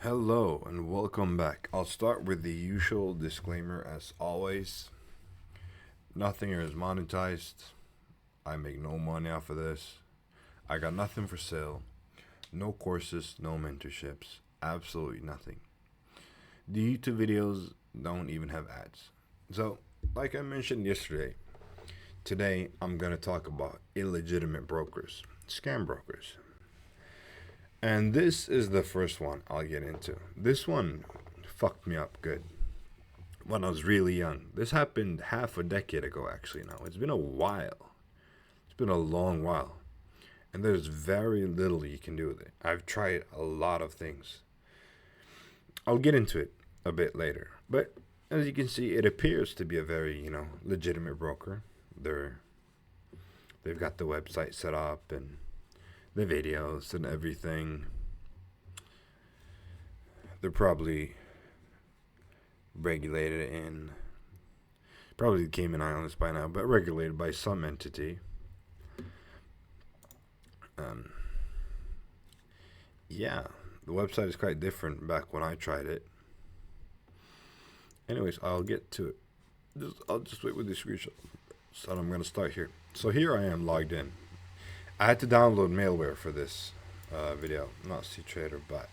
Hello and welcome back. I'll start with the usual disclaimer as always. Nothing here is monetized. I make no money off of this. I got nothing for sale. No courses, no mentorships. Absolutely nothing. The YouTube videos don't even have ads. So, like I mentioned yesterday, today I'm going to talk about illegitimate brokers, scam brokers. And this is the first one I'll get into. This one fucked me up good when I was really young. This happened half a decade ago, actually, now. It's been a while. It's been a long while. And there's very little you can do with it. I've tried a lot of things. I'll get into it a bit later. But as you can see, it appears to be a very, legitimate broker. They've got the website set up and the videos and everything. They're probably regulated in probably the Cayman Islands by now, but regulated by some entity. Yeah, the website is quite different back when I tried it. Anyways, I'll get to it. I'll just wait with the screenshot. So I'm going to start here. So here I am logged in. I had to download malware for this video, not C-Trader, but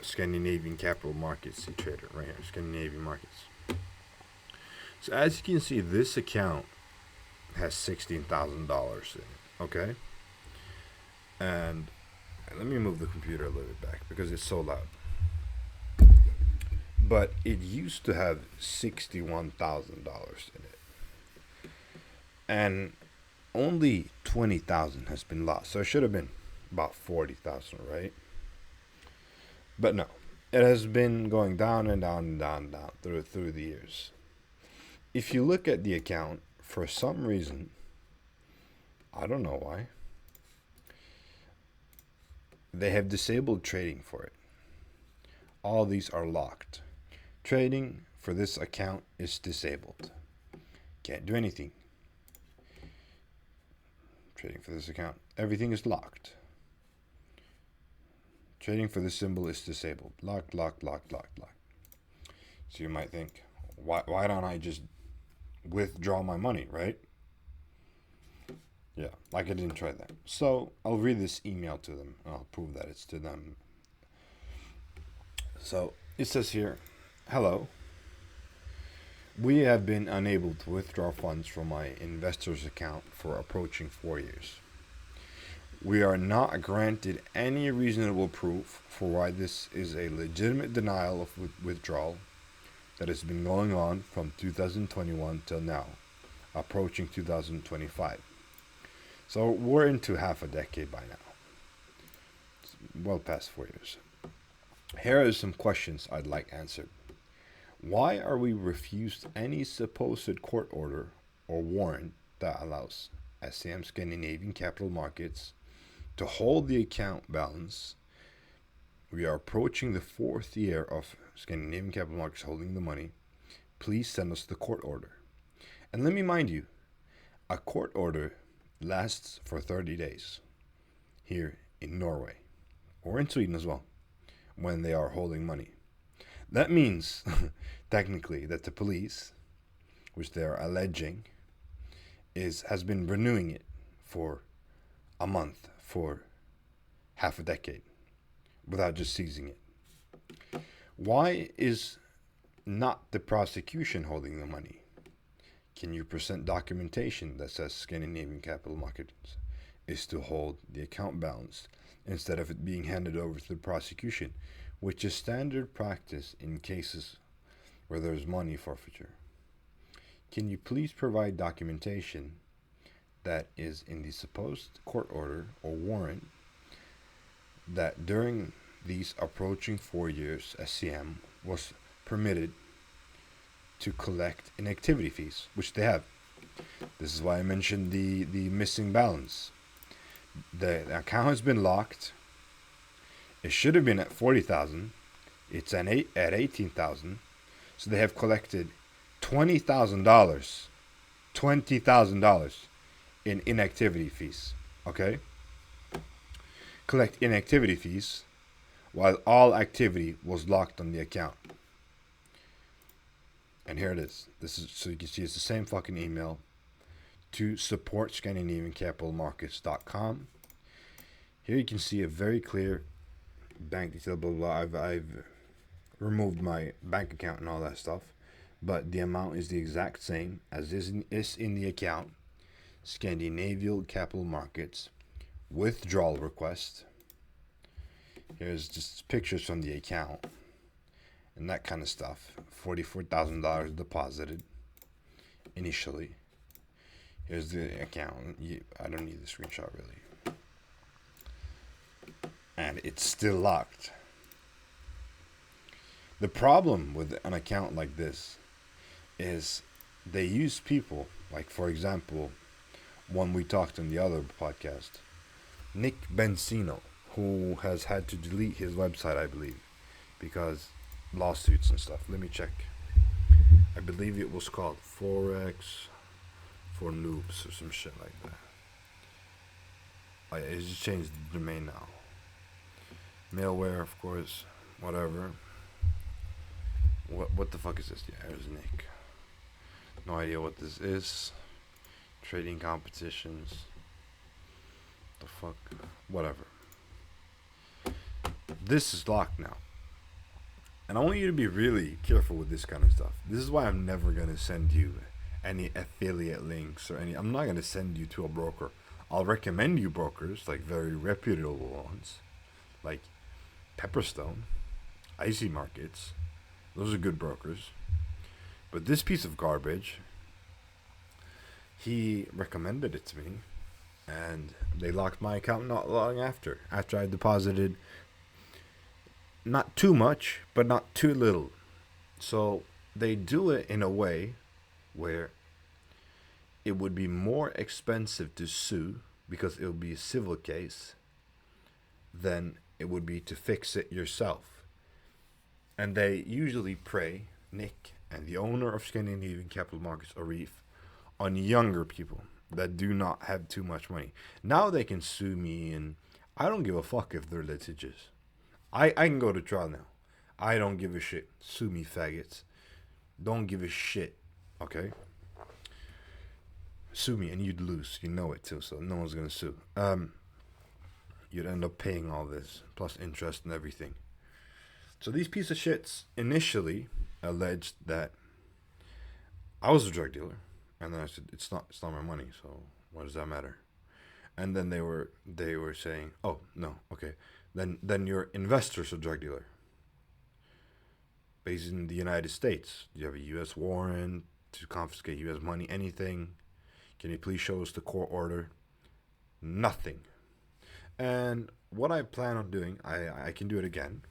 Scandinavian Capital Markets C-Trader, right here, Scandinavian Markets. So as you can see, this account has $16,000 in it, okay? And let me move the computer a little bit back because it's so loud. But it used to have $61,000 in it. And only 20,000 has been lost. So it should have been about 40,000, right? But no, it has been going down and down and down and down through the years. If you look at the account, for some reason, I don't know why, they have disabled trading for it. All these are locked. Trading for this account is disabled. Can't do anything. Trading for this account, everything is locked. Trading for this symbol is disabled. Locked, locked, locked, locked, locked. So you might think, why don't I just withdraw my money, right? Yeah, like I didn't try that. So I'll read this email to them. I'll prove that it's to them. So it says here, hello. We have been unable to withdraw funds from my investor's account for approaching 4 years. We are not granted any reasonable proof for why this is a legitimate denial of withdrawal that has been going on from 2021 till now, approaching 2025. So we're into half a decade by now. It's well past 4 years. Here are some questions I'd like answered. Why are we refused any supposed court order or warrant that allows SCM Scandinavian Capital Markets to hold the account balance? We are approaching the 4th year of Scandinavian Capital Markets holding the money. Please send us the court order. And let me mind you, a court order lasts for 30 days here in Norway or in Sweden as well when they are holding money. That means, technically, that the police, which they are alleging, has been renewing it for a month, for half a decade, without just seizing it. Why is not the prosecution holding the money? Can you present documentation that says Scandinavian Capital Markets is to hold the account balance instead of it being handed over to the prosecution, which is standard practice in cases where there's money forfeiture? Can you please provide documentation that is in the supposed court order or warrant that during these approaching 4 years, SCM was permitted to collect inactivity fees, which they have. This is why I mentioned the missing balance. The account has been locked. It should have been at 40,000. It's at 18,000. So they have collected $20,000. $20,000 in inactivity fees. Okay? collect inactivity fees while all activity was locked on the account. And here it is. This is so you can see it's the same fucking email to support ScandinavianCapitalMarkets.com. Here you can see a very clear bank detail, blah, blah, blah. I've removed my bank account and all that stuff, but the amount is the exact same as is in the account. Scandinavian Capital Markets withdrawal request. Here's just pictures from the account and that kind of stuff. $44,000 deposited initially. Here's the account. I don't need the screenshot really. And it's still locked. The problem with an account like this is they use people, like for example, one we talked in the other podcast, Nick Benzino, who has had to delete his website, I believe, because lawsuits and stuff. Let me check. I believe it was called Forex for Noobs or some shit like that. It's just changed the domain now. Malware, of course, whatever. What the fuck is this? Yeah, there's Nick. No idea what this is. Trading competitions. The fuck? Whatever. This is locked now. And I want you to be really careful with this kind of stuff. This is why I'm never going to send you any affiliate links or any. I'm not going to send you to a broker. I'll recommend you brokers, like very reputable ones, like Pepperstone, Icy Markets. Those are good brokers. But this piece of garbage, he recommended it to me, and they locked my account not long after I deposited not too much, but not too little. So they do it in a way where it would be more expensive to sue because it would be a civil case than it would be to fix it yourself. And they usually prey, Nick and the owner of Scandinavian Capital Markets, Arif, on younger people that do not have too much money. Now they can sue me, and I don't give a fuck if they're litigious. I can go to trial now. I don't give a shit. Sue me, faggots. Don't give a shit, okay? Sue me, and you'd lose. You know it, too, so no one's going to sue. You'd end up paying all this, plus interest and everything. So these piece of shits initially alleged that I was a drug dealer. And then I said, it's not my money, so what does that matter? And then they were saying, oh, no, okay. Then your investor's a drug dealer. Based in the United States. You have a U.S. warrant to confiscate U.S. money, anything. Can you please show us the court order? Nothing. And what I plan on doing, I can do it again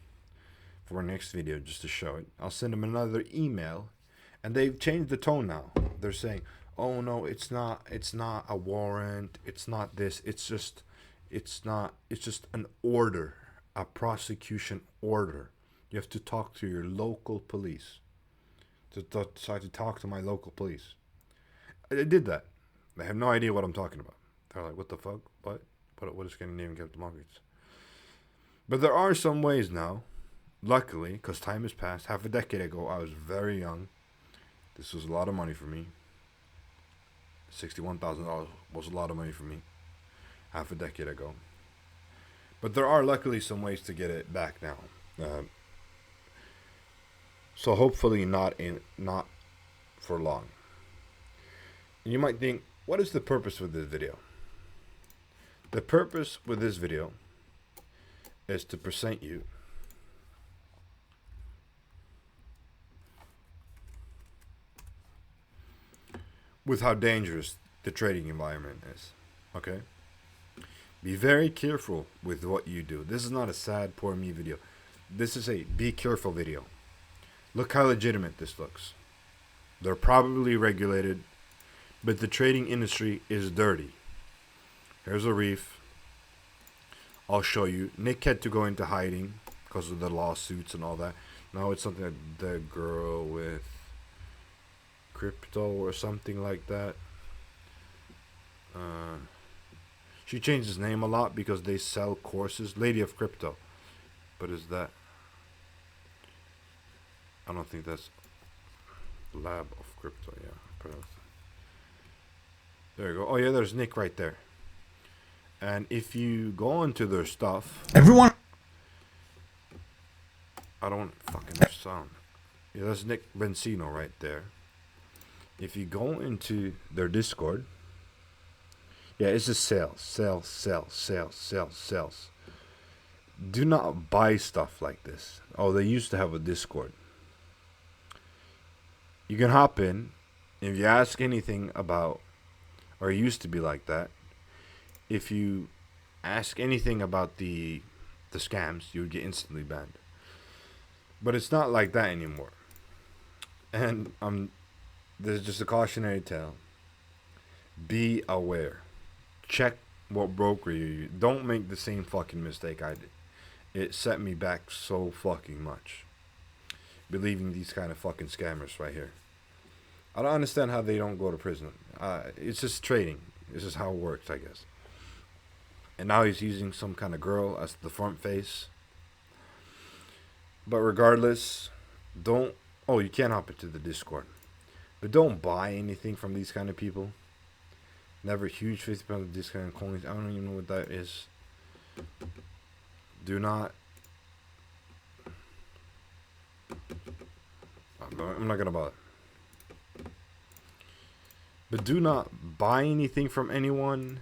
for our next video just to show it. I'll send them another email, and they've changed the tone now. They're saying, oh no, it's not a warrant, it's not this, it's just an order, a prosecution order. You have to talk to your local police. So I had to talk to my local police. I did that. They have no idea what I'm talking about. They're like, what the fuck? What is Scandinavian Capital Markets? But there are some ways now, luckily, because time has passed. Half a decade ago, I was very young. This was a lot of money for me. $61,000 was a lot of money for me half a decade ago. But there are luckily some ways to get it back now. So hopefully not for long. And you might think, what is the purpose with this video? The purpose with this video is to present you with how dangerous the trading environment is. Okay? Be very careful with what you do. This is not a sad, poor me video. This is a be careful video. Look how legitimate this looks. They're probably regulated, but the trading industry is dirty. Here's a reef. I'll show you. Nick had to go into hiding because of the lawsuits and all that. Now it's something like the girl with crypto or something like that. She changed his name a lot because they sell courses. Lady of Crypto. But is that... I don't think that's Lab of Crypto. Yeah. There you go. Oh yeah, there's Nick right there. And if you go into their stuff... Everyone... I don't fucking sound. Yeah, that's Nick Benzino right there. If you go into their Discord... Yeah, it's just sales. Sales, sales, sales, sales, sales. Do not buy stuff like this. Oh, they used to have a Discord. You can hop in. If you ask anything about... Or it used to be like that. If you ask anything about the scams, you would get instantly banned. But it's not like that anymore. And there's just a cautionary tale. Be aware. Check what broker you use. Don't make the same fucking mistake I did. It set me back so fucking much. Believing these kind of fucking scammers right here. I don't understand how they don't go to prison. It's just trading. This is how it works, I guess. And now he's using some kind of girl as the front face. But regardless, don't... Oh, you can't hop into the Discord. But don't buy anything from these kind of people. Never huge 50% discount coins. I don't even know what that is. Do not... I'm not going to bother. But do not buy anything from anyone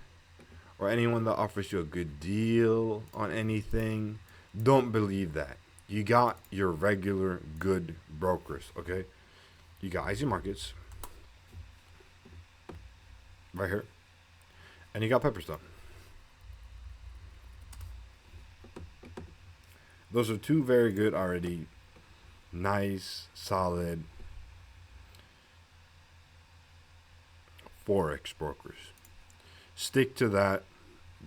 or anyone that offers you a good deal on anything. Don't believe that. You got your regular good brokers, okay? You got Easy Markets right here. And you got Pepperstone. Those are two very good already. Nice, solid Forex brokers. Stick to that.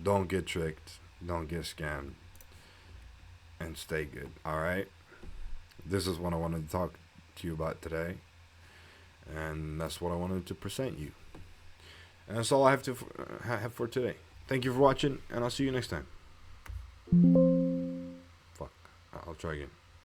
Don't get tricked. Don't get scammed. And stay good. Alright? This is what I wanted to talk to you about today. And that's what I wanted to present you. And that's all I have to have for today. Thank you for watching, and I'll see you next time. Fuck. I'll try again.